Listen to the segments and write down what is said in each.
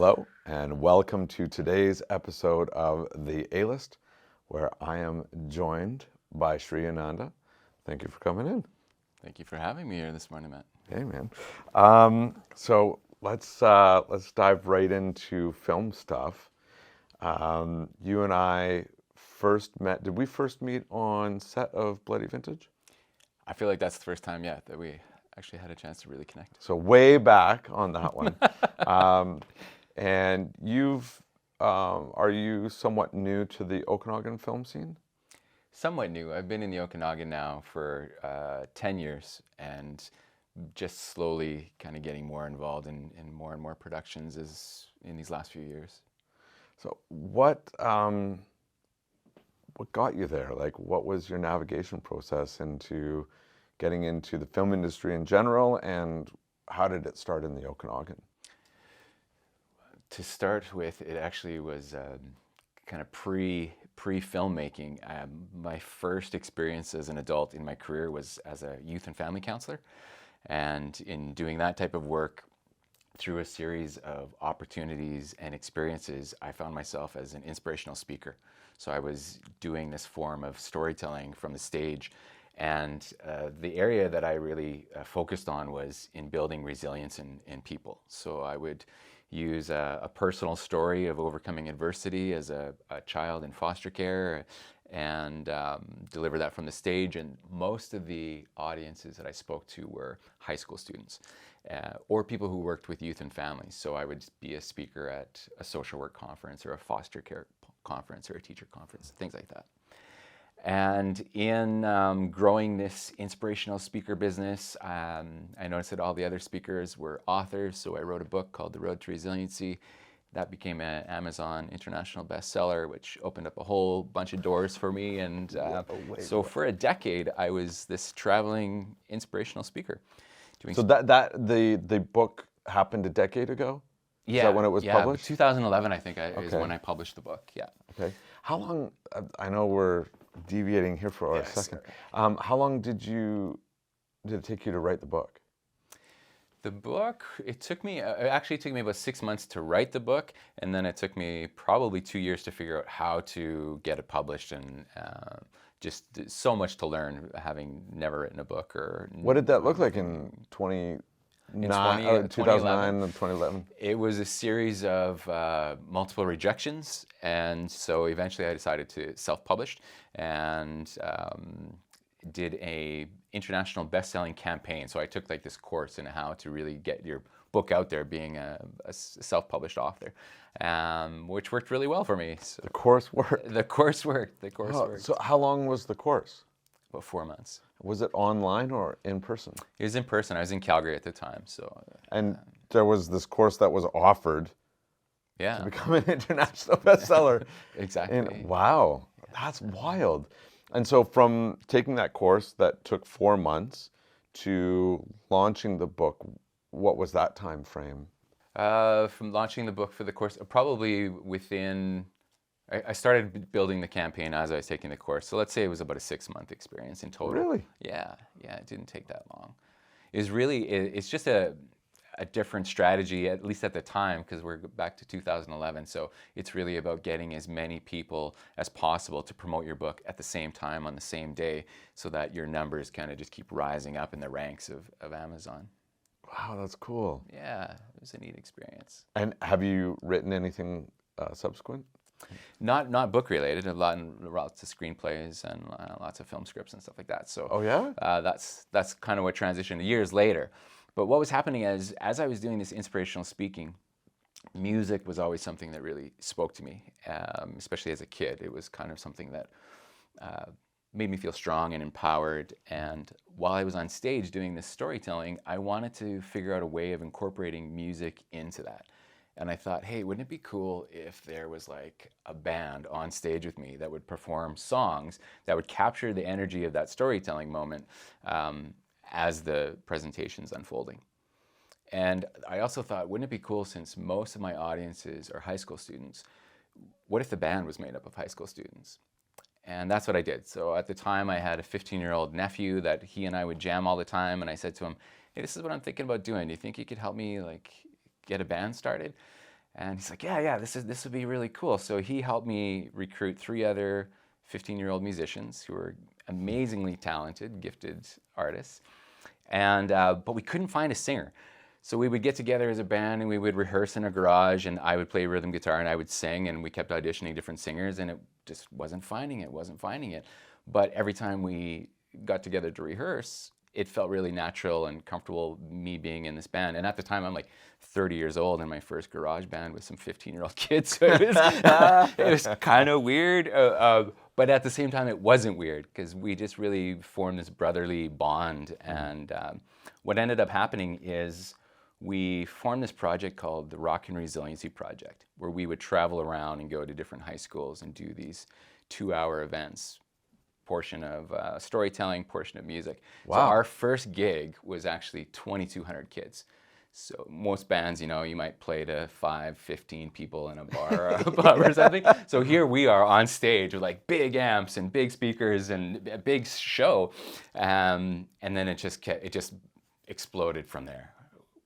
Hello, and welcome to today's episode of The A-List, where I am joined by Shri Ananda. Thank you for coming in. Thank you for having me here this morning, Matt. Hey, man. So let's dive right into film stuff. You and I first met. Did we first meet on set of Bloody Vintage? I feel like that's the first time, that we actually had a chance to really connect. So way back on that one. And are you somewhat new to the Okanagan film scene? Somewhat new. I've been in the Okanagan now for 10 years and just slowly kind of getting more involved in more and more productions in these last few years. So what got you there? Like, what was your navigation process into getting into the film industry in general, and how did it start in the Okanagan? To start with, it actually was kind of pre-filmmaking. My first experience as an adult in my career was as a youth and family counselor. And in doing that type of work, through a series of opportunities and experiences, I found myself as an inspirational speaker. So I was doing this form of storytelling from the stage. And the area that I really focused on was in building resilience in people. So I would use a personal story of overcoming adversity as a child in foster care and deliver that from the stage. And most of the audiences that I spoke to were high school students or people who worked with youth and families. So I would be a speaker at a social work conference or a foster care conference or a teacher conference, things like that. And in growing this inspirational speaker business, I noticed that all the other speakers were authors, so I wrote a book called The Road to Resiliency. That became an Amazon international bestseller, which opened up a whole bunch of doors for me. And so for a decade, I was this traveling inspirational speaker. So the book happened a decade ago? Yeah. Is that when it was published? 2011, I think, is when I published the book, yeah. Okay. How long, I know we're deviating here for a second. How long did it take you to write the book? The book, it actually took me about 6 months to write the book, and then it took me probably 2 years to figure out how to get it published, and just so much to learn, having never written a book. What did that look like in 2009 and 2011? It was a series of multiple rejections, and so eventually I decided to self-publish and did a international best-selling campaign. So I took like this course in how to really get your book out there, being a self-published author, which worked really well for me. So the course worked? The course worked. So how long was the course? About 4 months. Was it online or in person? It was in person. I was in Calgary at the time. And there was this course that was offered to become an international bestseller. Exactly. And wow, that's wild. And so from taking that course that took 4 months to launching the book, what was that time frame? From launching the book for the course, probably within... I started building the campaign as I was taking the course. So let's say it was about a 6-month experience in total. Really? Yeah, it didn't take that long. It's just a different strategy, at least at the time, because we're back to 2011. So it's really about getting as many people as possible to promote your book at the same time on the same day, so that your numbers kind of just keep rising up in the ranks of Amazon. Wow, that's cool. Yeah, it was a neat experience. And have you written anything subsequent? Not book related. Lots of screenplays and lots of film scripts and stuff like that. So that's kind of what transitioned years later. But what was happening as I was doing this inspirational speaking, music was always something that really spoke to me, especially as a kid. It was kind of something that made me feel strong and empowered. And while I was on stage doing this storytelling, I wanted to figure out a way of incorporating music into that. And I thought, hey, wouldn't it be cool if there was like a band on stage with me that would perform songs that would capture the energy of that storytelling moment as the presentation's unfolding. And I also thought, wouldn't it be cool, since most of my audiences are high school students, what if the band was made up of high school students? And that's what I did. So at the time, I had a 15-year-old nephew that he and I would jam all the time. And I said to him, hey, this is what I'm thinking about doing. Do you think you could help me like get a band started? And he's like, yeah, this would be really cool. So he helped me recruit 3 other 15-year-old musicians who were amazingly talented, gifted artists. And but we couldn't find a singer. So we would get together as a band and we would rehearse in a garage, and I would play rhythm guitar and I would sing, and we kept auditioning different singers, and it just wasn't finding it. But every time we got together to rehearse, it felt really natural and comfortable, me being in this band. And at the time, I'm like 30 years old in my first garage band with some 15-year-old kids. So it was kind of weird. But at the same time, it wasn't weird because we just really formed this brotherly bond. And what ended up happening is we formed this project called the Rock and Resiliency Project, where we would travel around and go to different high schools and do these 2-hour events, portion of storytelling, portion of music. Wow. So our first gig was actually 2,200 kids. So most bands, you might play to 5, 15 people in a bar or a pub or something. So here we are on stage with like big amps and big speakers and a big show. And then it just exploded from there.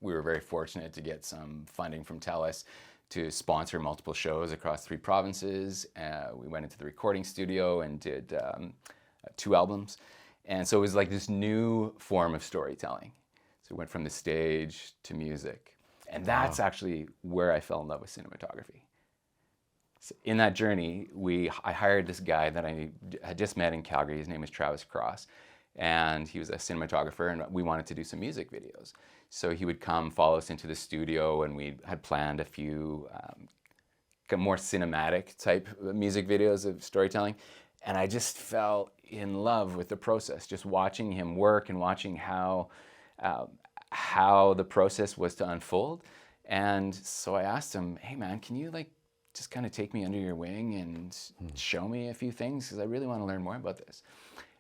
We were very fortunate to get some funding from TELUS to sponsor multiple shows across 3 provinces. We went into the recording studio and did 2 albums. And so it was like this new form of storytelling. So we went from the stage to music. And that's actually where I fell in love with cinematography. So in that journey, I hired this guy that I had just met in Calgary. His name was Travis Cross. And he was a cinematographer, and we wanted to do some music videos. So he would come follow us into the studio, and we had planned a few more cinematic type music videos of storytelling. And I just fell in love with the process, just watching him work and watching how the process was to unfold. And so I asked him, hey man, can you just kind of take me under your wing and show me a few things? Because I really want to learn more about this.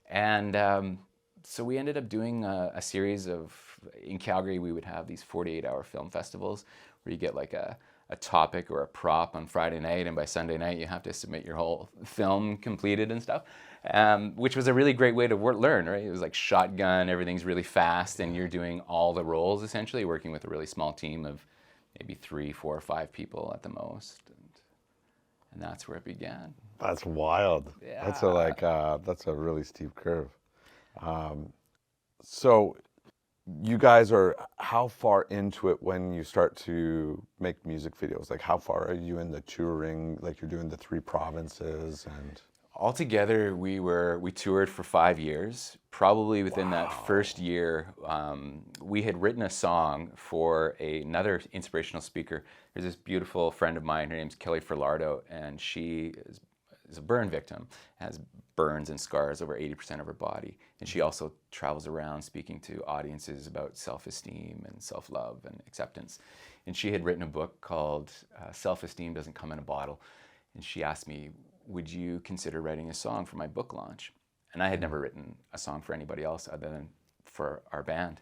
And so we ended up doing a series in Calgary, we would have these 48-hour film festivals where you get like a topic or a prop on Friday night, and by Sunday night you have to submit your whole film completed and stuff, which was a really great way to learn, right? It was like shotgun, everything's really fast, and you're doing all the roles essentially, working with a really small team of maybe 3, 4, or 5 people at the most. And that's where it began. That's wild. Yeah. That's a really steep curve. So you guys are how far into it when you start to make music videos? Like how far are you in the touring? Like you're doing the 3 provinces and... Altogether, we toured for 5 years. Probably within that first year, we had written a song for another inspirational speaker. There's this beautiful friend of mine, her name's Kelly Ferlardo, and she is a burn victim, has burns and scars over 80% of her body. And she also travels around speaking to audiences about self-esteem and self-love and acceptance. And she had written a book called Self-Esteem Doesn't Come in a Bottle. And she asked me, would you consider writing a song for my book launch? And I had never written a song for anybody else other than for our band.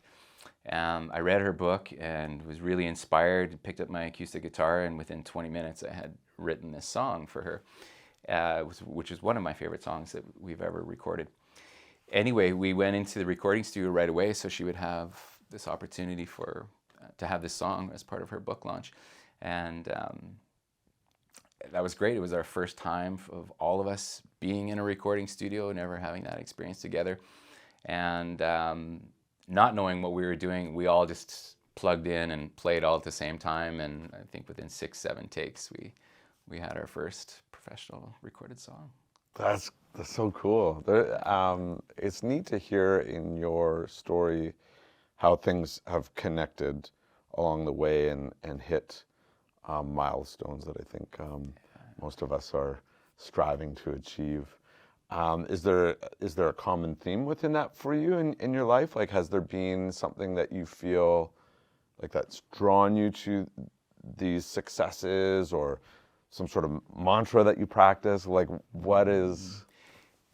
I read her book and was really inspired, picked up my acoustic guitar, and within 20 minutes I had written this song for her, which is one of my favorite songs that we've ever recorded. Anyway, we went into the recording studio right away so she would have this opportunity to have this song as part of her book launch. And that was great. It was our first time of all of us being in a recording studio, never having that experience together. And not knowing what we were doing, we all just plugged in and played all at the same time. And I think within 6, 7 takes, we had our first professional recorded song. That's so cool. It's neat to hear in your story how things have connected along the way and hit milestones that I think most of us are striving to achieve. Is there a common theme within that for you in your life? Like, has there been something that you feel like that's drawn you to these successes, or some sort of mantra that you practice? Like, what is...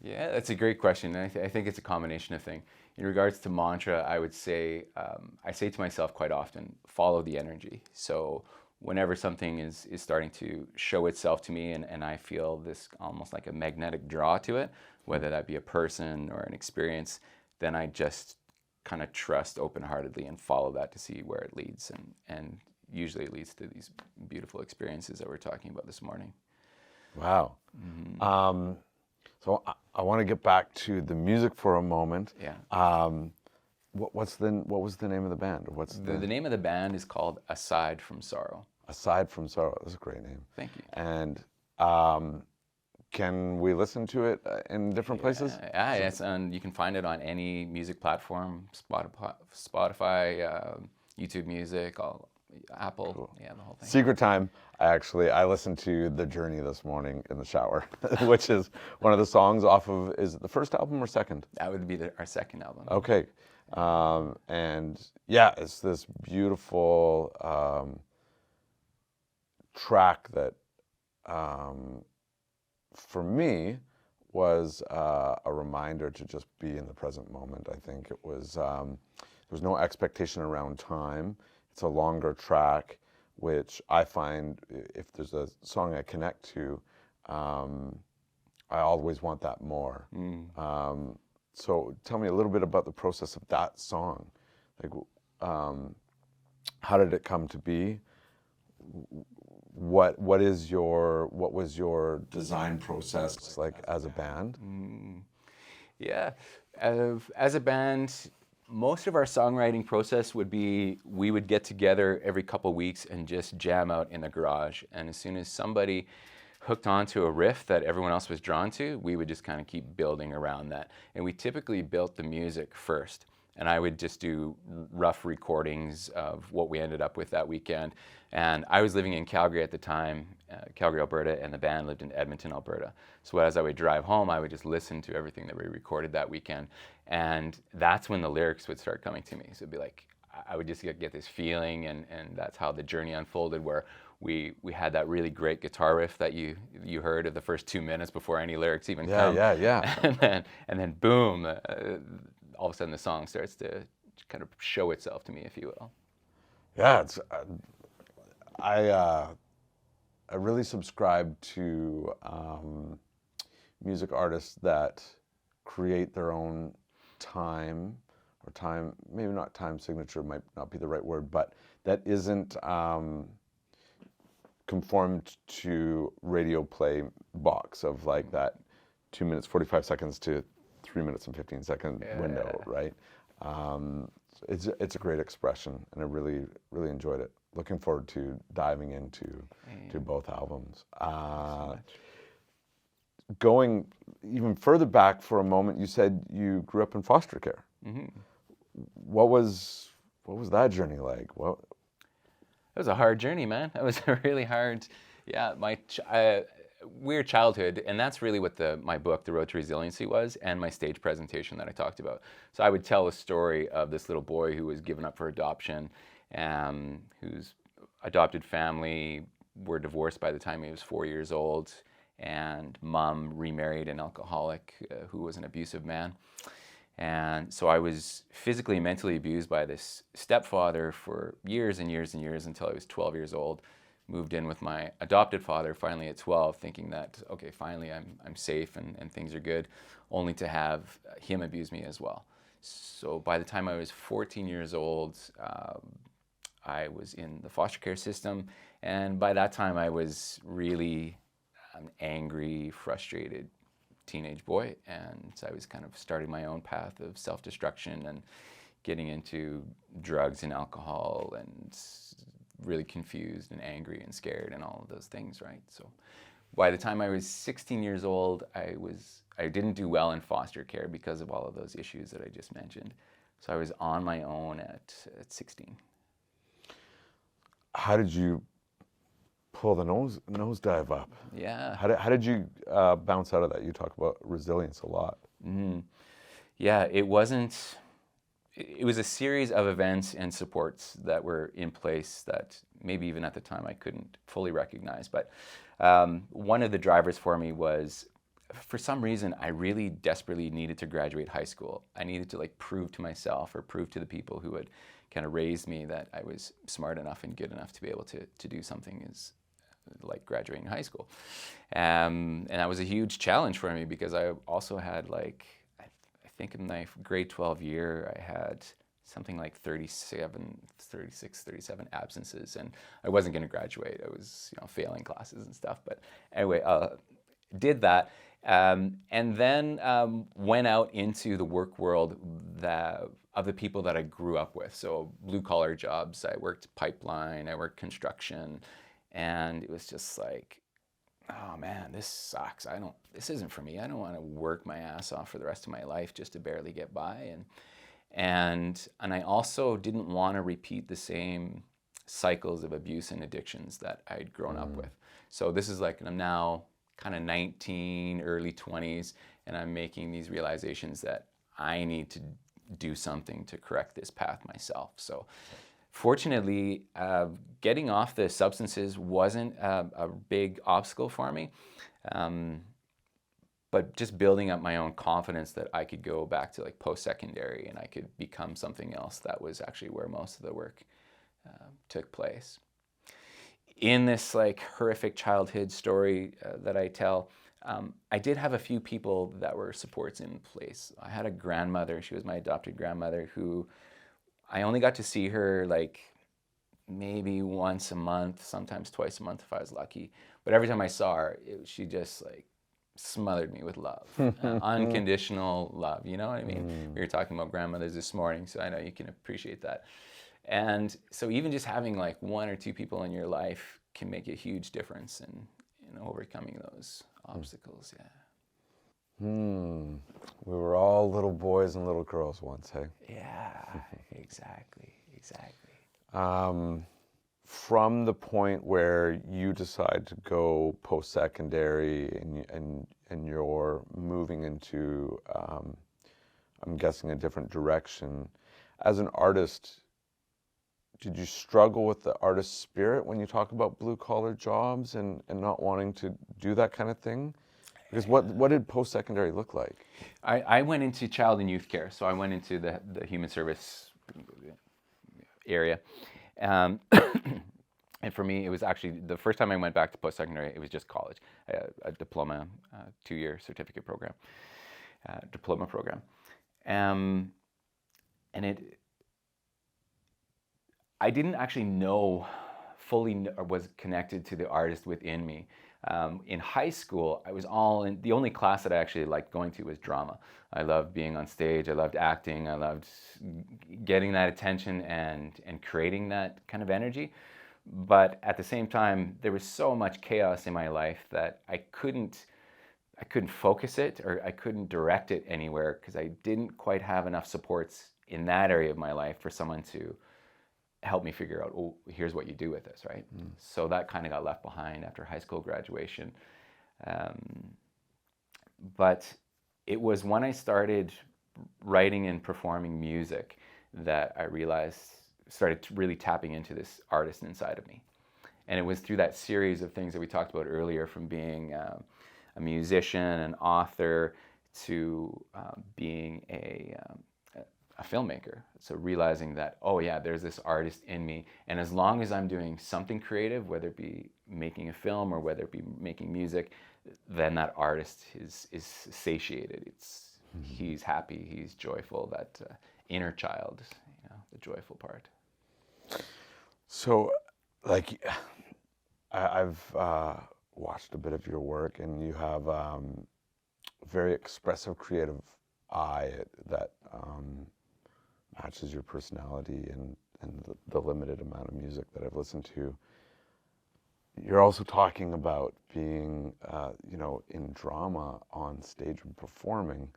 Yeah, that's a great question. And I think it's a combination of things. In regards to mantra, I would say, I say to myself quite often, follow the energy. So whenever something is starting to show itself to me and I feel this almost like a magnetic draw to it, whether that be a person or an experience, then I just kind of trust open-heartedly and follow that to see where it leads. And usually leads to these beautiful experiences that we're talking about this morning. Wow. So I want to get back to the music for a moment. Yeah. What was the name of the band? Or what's The name of the band is called Aside from Sorrow. Aside from Sorrow? That's a great name. Thank you. And can we listen to it in different places? Yeah, it's on. You can find it on any music platform: Spotify, YouTube Music, Apple. Cool. Yeah, the whole thing. Secret time. I listened to The Journey this morning in the shower, which is one of the songs off of. Is it the first album or second? That would be our second album. Okay. And yeah, it's this beautiful track that, for me, was a reminder to just be in the present moment. I think it was, there was no expectation around time. It's a longer track, which I find if there's a song I connect to, I always want that more. So tell me a little bit about the process of that song. Like, how did it come to be? What was your design process like as a band? Yeah, as a band, most of our songwriting process would be we would get together every couple weeks and just jam out in the garage. And as soon as somebody hooked onto a riff that everyone else was drawn to, we would just kind of keep building around that. And we typically built the music first. And I would just do rough recordings of what we ended up with that weekend. And I was living in Calgary at the time, Calgary, Alberta, and the band lived in Edmonton, Alberta. So as I would drive home, I would just listen to everything that we recorded that weekend. And that's when the lyrics would start coming to me. So it'd be like, I would just get this feeling, and that's how the journey unfolded, where we had that really great guitar riff that you heard of the first 2 minutes before any lyrics even come. Yeah. And then boom, all of a sudden the song starts to kind of show itself to me, if you will. Yeah, it's I really subscribe to music artists that create their own time, or time, maybe not time signature might not be the right word, but that isn't conformed to radio play box of like that 2 minutes 45 seconds to 3 minutes and 15-second window, right? It's a great expression, and I really enjoyed it. Looking forward to diving into both albums. Going even further back for a moment, you said you grew up in foster care. What was that journey like? It was a hard journey, man. It was a really hard, weird childhood, and that's really what my book, The Road to Resiliency, was, and my stage presentation that I talked about. So I would tell a story of this little boy who was given up for adoption, whose adopted family were divorced by the time he was 4 years old, and mom remarried an alcoholic who was an abusive man. And so I was physically and mentally abused by this stepfather for years and years and years until I was 12 years old. Moved in with my adopted father finally at 12, thinking that, okay, finally I'm safe and things are good, only to have him abuse me as well. So by the time I was 14 years old, I was in the foster care system. And by that time I was really an angry, frustrated teenage boy, and so I was kind of starting my own path of self-destruction and getting into drugs and alcohol, and really confused and angry and scared and all of those things, right? So by the time I was 16 years old, I didn't do well in foster care because of all of those issues that I just mentioned. So I was on my own at 16. How did you pull the nosedive up? Yeah. How did you bounce out of that? You talk about resilience a lot. Yeah, it was a series of events and supports that were in place that maybe even at the time I couldn't fully recognize. But one of the drivers for me was, for some reason, I really desperately needed to graduate high school. I needed to prove to myself, or prove to the people who had kind of raised me, that I was smart enough and good enough to be able to do something like graduating high school. And that was a huge challenge for me, because I also had I think in my grade 12 year, I had something like 37 absences, and I wasn't going to graduate. I was, failing classes and stuff. But anyway, did that, and then went out into the work world of the people that I grew up with. So blue collar jobs. I worked pipeline. I worked construction, and it was just like, oh man, this sucks. This isn't for me. I don't want to work my ass off for the rest of my life just to barely get by. And I also didn't want to repeat the same cycles of abuse and addictions that I'd grown up with. So this is like, I'm now kind of 19, early 20s, and I'm making these realizations that I need to do something to correct this path myself. So fortunately, getting off the substances wasn't a big obstacle for me. But just building up my own confidence that I could go back to like post-secondary and I could become something else, that was actually where most of the work took place. In this like horrific childhood story that I tell, I did have a few people that were supports in place. I had a grandmother, she was my adopted grandmother, who I only got to see her like maybe once a month, sometimes twice a month if I was lucky. But every time I saw her, she just like smothered me with love, unconditional love, you know what I mean? We were talking about grandmothers this morning, so I know you can appreciate that. And so even just having like one or two people in your life can make a huge difference in overcoming those obstacles. We were all little boys and little girls once, hey? Yeah, exactly. From the point where you decide to go post-secondary and you're moving into, I'm guessing, a different direction, as an artist, did you struggle with the artist spirit when you talk about blue-collar jobs and not wanting to do that kind of thing? Because what did post-secondary look like? I went into child and youth care, so I went into the human service area. And for me, it was actually the first time I went back to post-secondary, it was just college, a diploma, 2-year certificate program, diploma program. And I didn't actually know fully or was connected to the artist within me. In high school, I was the only class that I actually liked going to was drama. I loved being on stage, I loved acting, I loved getting that attention and creating that kind of energy. But at the same time, there was so much chaos in my life that I couldn't focus it, or I couldn't direct it anywhere, because I didn't quite have enough supports in that area of my life for someone to help me figure out, oh, here's what you do with this, right? So that kind of got left behind after high school graduation. But it was when I started writing and performing music that I started really tapping into this artist inside of me. And it was through that series of things that we talked about earlier, from being a musician, an author, to being a filmmaker. So realizing that, oh yeah, there's this artist in me, and as long as I'm doing something creative, whether it be making a film or whether it be making music, then that artist is satiated. He's happy, he's joyful, that inner child, the joyful part. So, like, I've watched a bit of your work, and you have a very expressive, creative eye that matches your personality and the limited amount of music that I've listened to. You're also talking about being, in drama on stage and performing.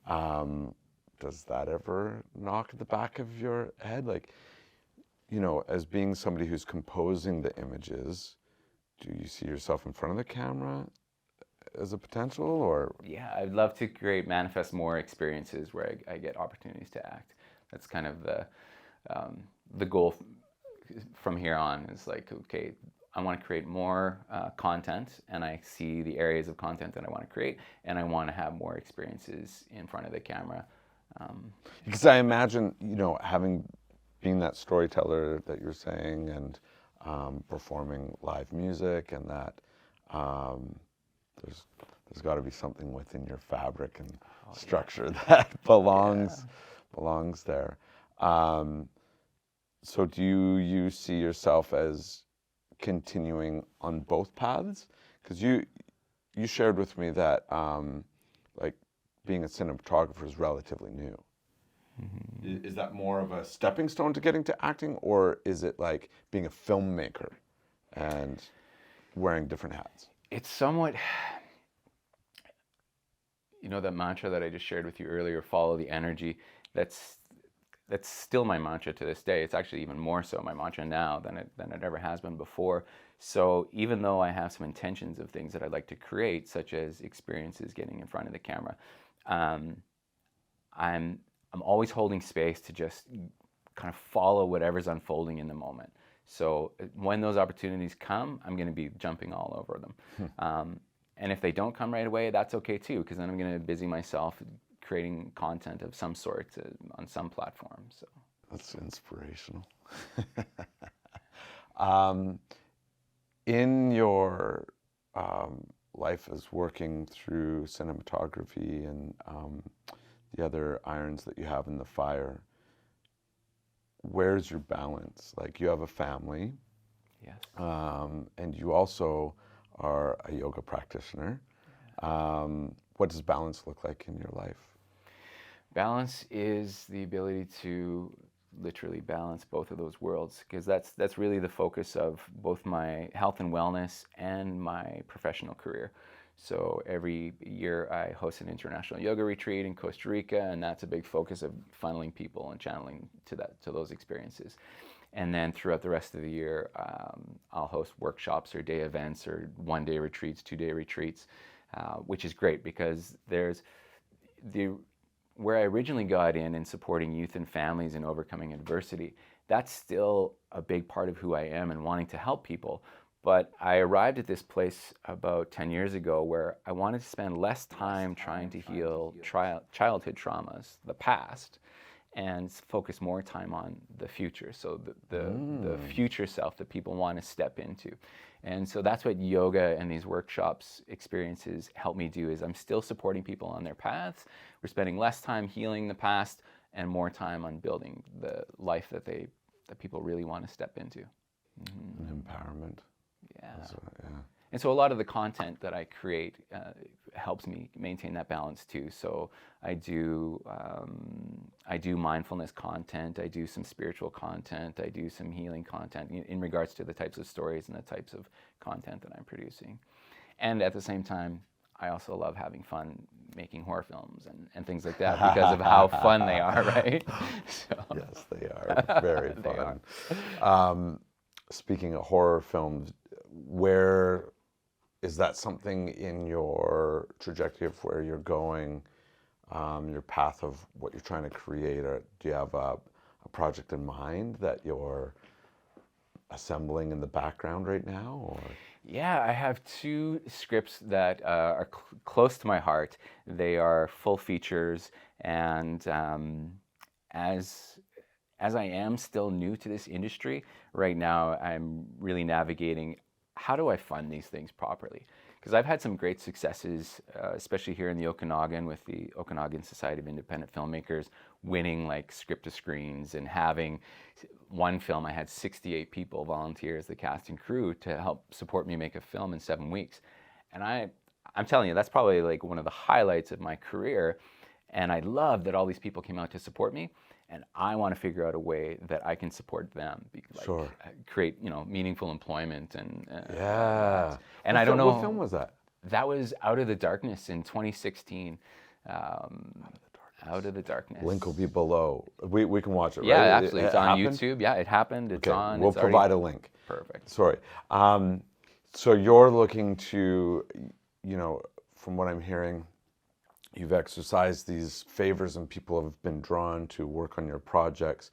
Does that ever knock at the back of your head? Like, as being somebody who's composing the images, do you see yourself in front of the camera as a potential, or? Yeah, I'd love to manifest more experiences where I get opportunities to act. That's kind of the goal from here on, is like, okay, I want to create more content, and I see the areas of content that I want to create, and I want to have more experiences in front of the camera. Because I imagine, being that storyteller that you're saying, and performing live music, and that there's got to be something within your fabric and structure that belongs there. So do you see yourself as continuing on both paths? Because you shared with me that like being a cinematographer is relatively new. Is that more of a stepping stone to getting to acting, or is it like being a filmmaker and wearing different hats? It's somewhat, that mantra that I just shared with you earlier, follow the energy. That's still my mantra to this day. It's actually even more so my mantra now than it ever has been before. So even though I have some intentions of things that I'd like to create, such as experiences getting in front of the camera, I'm always holding space to just kind of follow whatever's unfolding in the moment. So when those opportunities come, I'm going to be jumping all over them. And if they don't come right away, that's okay too, because then I'm going to busy myself creating content of some sort on some platform. So that's inspirational. In your life as working through cinematography and the other irons that you have in the fire, where's your balance? Like, you have a family, yes, and you also are a yoga practitioner. What does balance look like in your life? Balance is the ability to literally balance both of those worlds, because that's really the focus of both my health and wellness and my professional career. So every year I host an international yoga retreat in Costa Rica, and that's a big focus of funneling people and channeling to those experiences. And then throughout the rest of the year, I'll host workshops or day events or one-day retreats, two-day retreats, which is great because there's where I originally got in supporting youth and families and overcoming adversity. That's still a big part of who I am and wanting to help people. But I arrived at this place about 10 years ago where I wanted to spend less time trying to heal childhood traumas, the past, and focus more time on the future. So the future self that people want to step into. And so that's what yoga and these workshops experiences help me do, is I'm still supporting people on their paths. We're spending less time healing the past and more time on building the life that people really want to step into. Empowerment. Yeah. Yeah. And so a lot of the content that I create helps me maintain that balance too. So I do mindfulness content, I do some spiritual content, I do some healing content in regards to the types of stories and the types of content that I'm producing. And at the same time, I also love having fun making horror films and things like that because of how fun they are, right? So, yes, they are very fun. Speaking of horror films, where is that something in your trajectory of where you're going, your path of what you're trying to create? Or do you have a project in mind that you're assembling in the background right now? Or? Yeah, I have two scripts that are close to my heart. They are full features, and as I am still new to this industry, right now I'm really navigating how do I fund these things properly? Because I've had some great successes, especially here in the Okanagan with the Okanagan Society of Independent Filmmakers, winning like script to screens and having one film, I had 68 people volunteer as the cast and crew to help support me make a film in 7 weeks. And I'm telling you, that's probably like one of the highlights of my career. And I love that all these people came out to support me. And I want to figure out a way that I can support them, Sure. Create meaningful employment and yeah. And I don't know what film was that? That was Out of the Darkness in 2016. Out of the Darkness. Link will be below. We can watch it. Yeah, right? absolutely. It's on YouTube. Yeah, it happened. It's okay. on. We'll provide a link. Perfect. Sorry. So you're looking to, from what I'm hearing, you've exercised these favors and people have been drawn to work on your projects.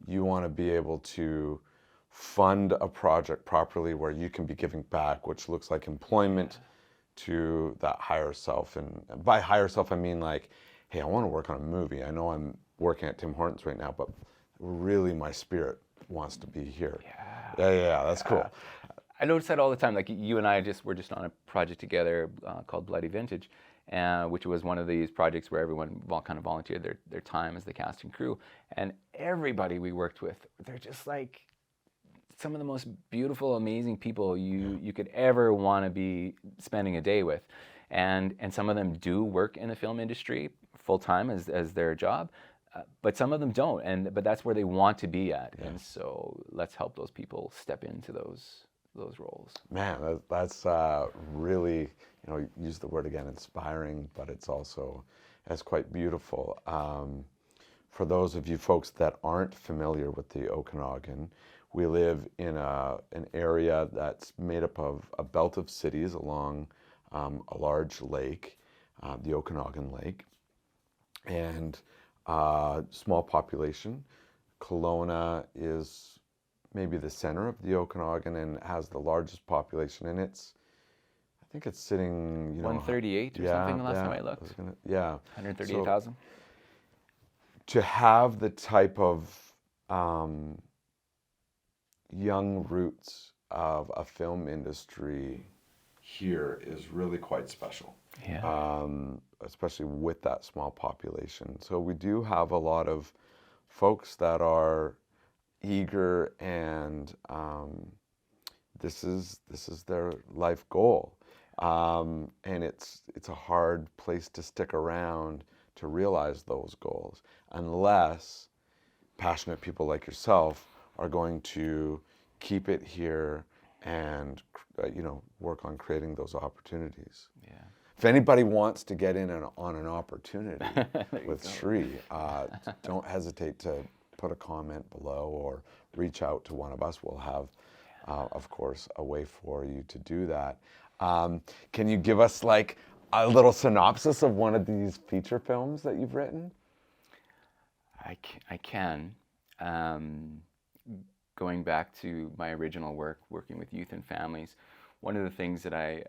You want to be able to fund a project properly where you can be giving back, which looks like employment to that higher self. And by higher self, I mean like, hey, I want to work on a movie. I know I'm working at Tim Hortons right now, but really my spirit wants to be here. Yeah, that's cool. I notice that all the time. Like you and I we're just on a project together called Bloody Vintage. which was one of these projects where everyone kind of volunteered their time as the cast and crew. And everybody we worked with, they're just like some of the most beautiful, amazing people you could ever want to be spending a day with. And some of them do work in the film industry full time as their job, but some of them don't. But that's where they want to be at. And so let's help those people step into those roles. Man, that's really, use the word again, inspiring, but it's quite beautiful. For those of you folks that aren't familiar with the Okanagan, we live in an area that's made up of a belt of cities along a large lake, the Okanagan Lake, and small population. Kelowna is maybe the center of the Okanagan and has the largest population, and I think it's sitting, 138 or something the last time I looked. 138,000. To have the type of young roots of a film industry here is really quite special. Yeah. Especially with that small population. So we do have a lot of folks that are eager, and this is their life goal. And it's a hard place to stick around to realize those goals unless passionate people like yourself are going to keep it here and work on creating those opportunities. Yeah. If anybody wants to get in on an opportunity with Shri, don't hesitate to put a comment below or reach out to one of us. We'll have, of course, a way for you to do that. Can you give us like a little synopsis of one of these feature films that you've written? I can. Going back to my original work, working with youth and families, one of the things that I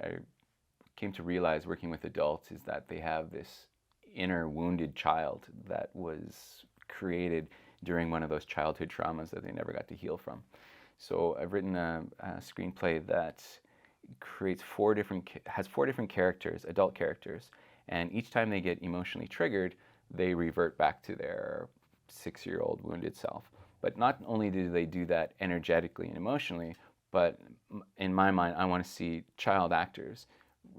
came to realize working with adults is that they have this inner wounded child that was created during one of those childhood traumas that they never got to heal from. So I've written a screenplay that has four different characters, adult characters, and each time they get emotionally triggered, they revert back to their 6-year-old wounded self. But not only do they do that energetically and emotionally, but in my mind, I want to see child actors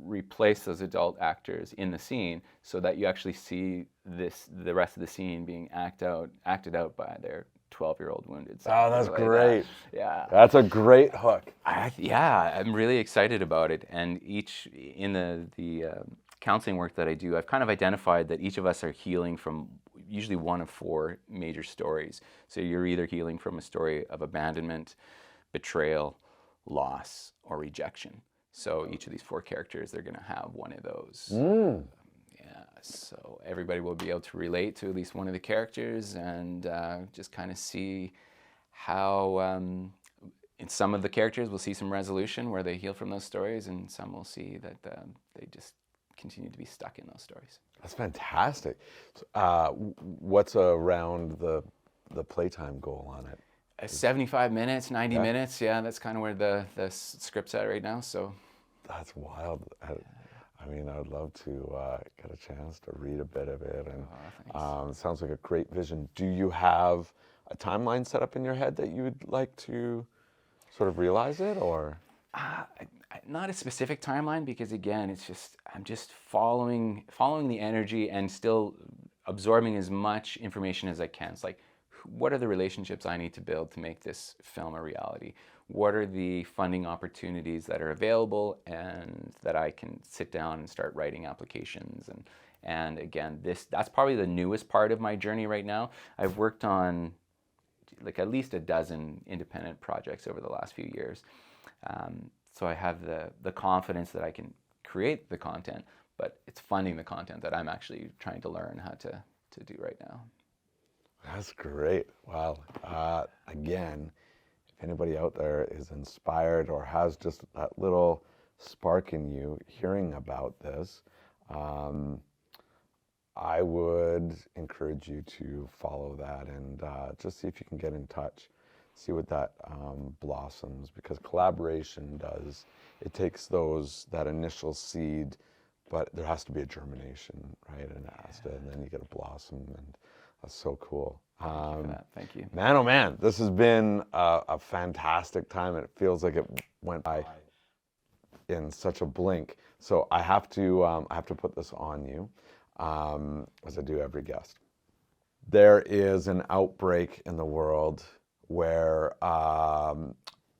replace those adult actors in the scene so that you actually see the rest of the scene being acted out by their 12-year-old wounded self. Oh, that's great. That. Yeah. That's a great hook. I'm really excited about it. And in the counseling work that I do, I've kind of identified that each of us are healing from usually one of four major stories. So you're either healing from a story of abandonment, betrayal, loss, or rejection. So each of these four characters, they're going to have one of those. So everybody will be able to relate to at least one of the characters and just kind of see how in some of the characters we'll see some resolution where they heal from those stories, and some will see that they just continue to be stuck in those stories. That's fantastic. What's around the playtime goal on it? 75 minutes, 90 minutes. Yeah, that's kind of where the script's at right now. So that's wild. I mean, I would love to get a chance to read a bit of it, and it sounds like a great vision. Do you have a timeline set up in your head that you would like to sort of realize it, or? Not a specific timeline, because again, I'm just following the energy and still absorbing as much information as I can. It's like, what are the relationships I need to build to make this film a reality? What are the funding opportunities that are available and that I can sit down and start writing applications? And again, that's probably the newest part of my journey right now. I've worked on like at least a dozen independent projects over the last few years. So I have the confidence that I can create the content, but it's funding the content that I'm actually trying to learn how to do right now. That's great. Wow. Again, if anybody out there is inspired or has just that little spark in you hearing about this, I would encourage you to follow that and just see if you can get in touch, see what that blossoms, because collaboration does. It takes that initial seed but there has to be a germination, right? And it has to, and then you get a blossom, and that's so cool. Thank you for that. Thank you. Man, oh man, this has been a fantastic time, and it feels like it went by in such a blink. So I have to put this on you, as I do every guest. There is an outbreak in the world where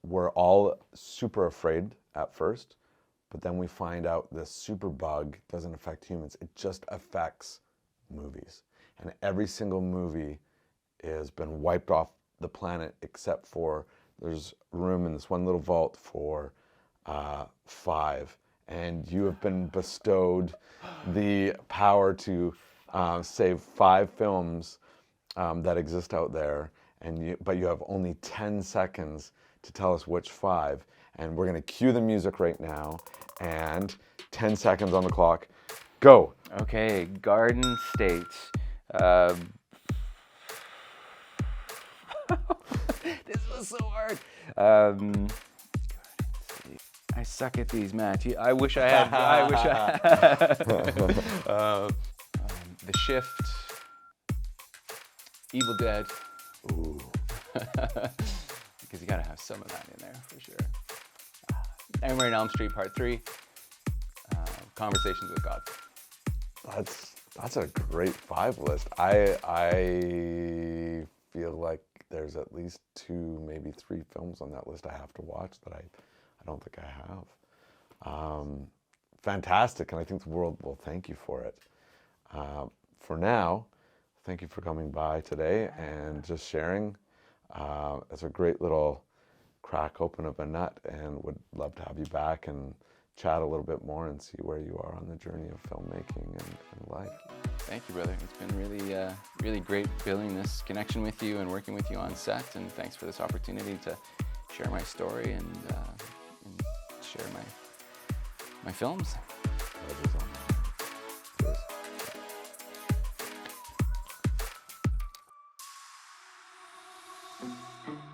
we're all super afraid at first, but then we find out this super bug doesn't affect humans. It just affects movies. And every single movie has been wiped off the planet except for there's room in this one little vault for 5. And you have been bestowed the power to save 5 films that exist out there, but you have only 10 seconds to tell us which 5. And we're going to cue the music right now, and 10 seconds on the clock. Go. Okay, Garden State. This was so hard. I suck at these, Matt. I wish I had. The Shift. Evil Dead. Ooh. Because you gotta have some of that in there for sure. Nightmare on Elm Street Part 3. Conversations with God. That's a great 5 list. I feel like there's at least 2, maybe 3 films on that list I have to watch that I don't think I have. Fantastic, and I think the world will thank you for it. For now, thank you for coming by today and just sharing. It's a great little crack open of a nut, and would love to have you back and chat a little bit more and see where you are on the journey of filmmaking and life. Thank you, brother. It's been really, really great building this connection with you and working with you on set, and thanks for this opportunity to share my story and share my films. Pleasure's all mine. Cheers.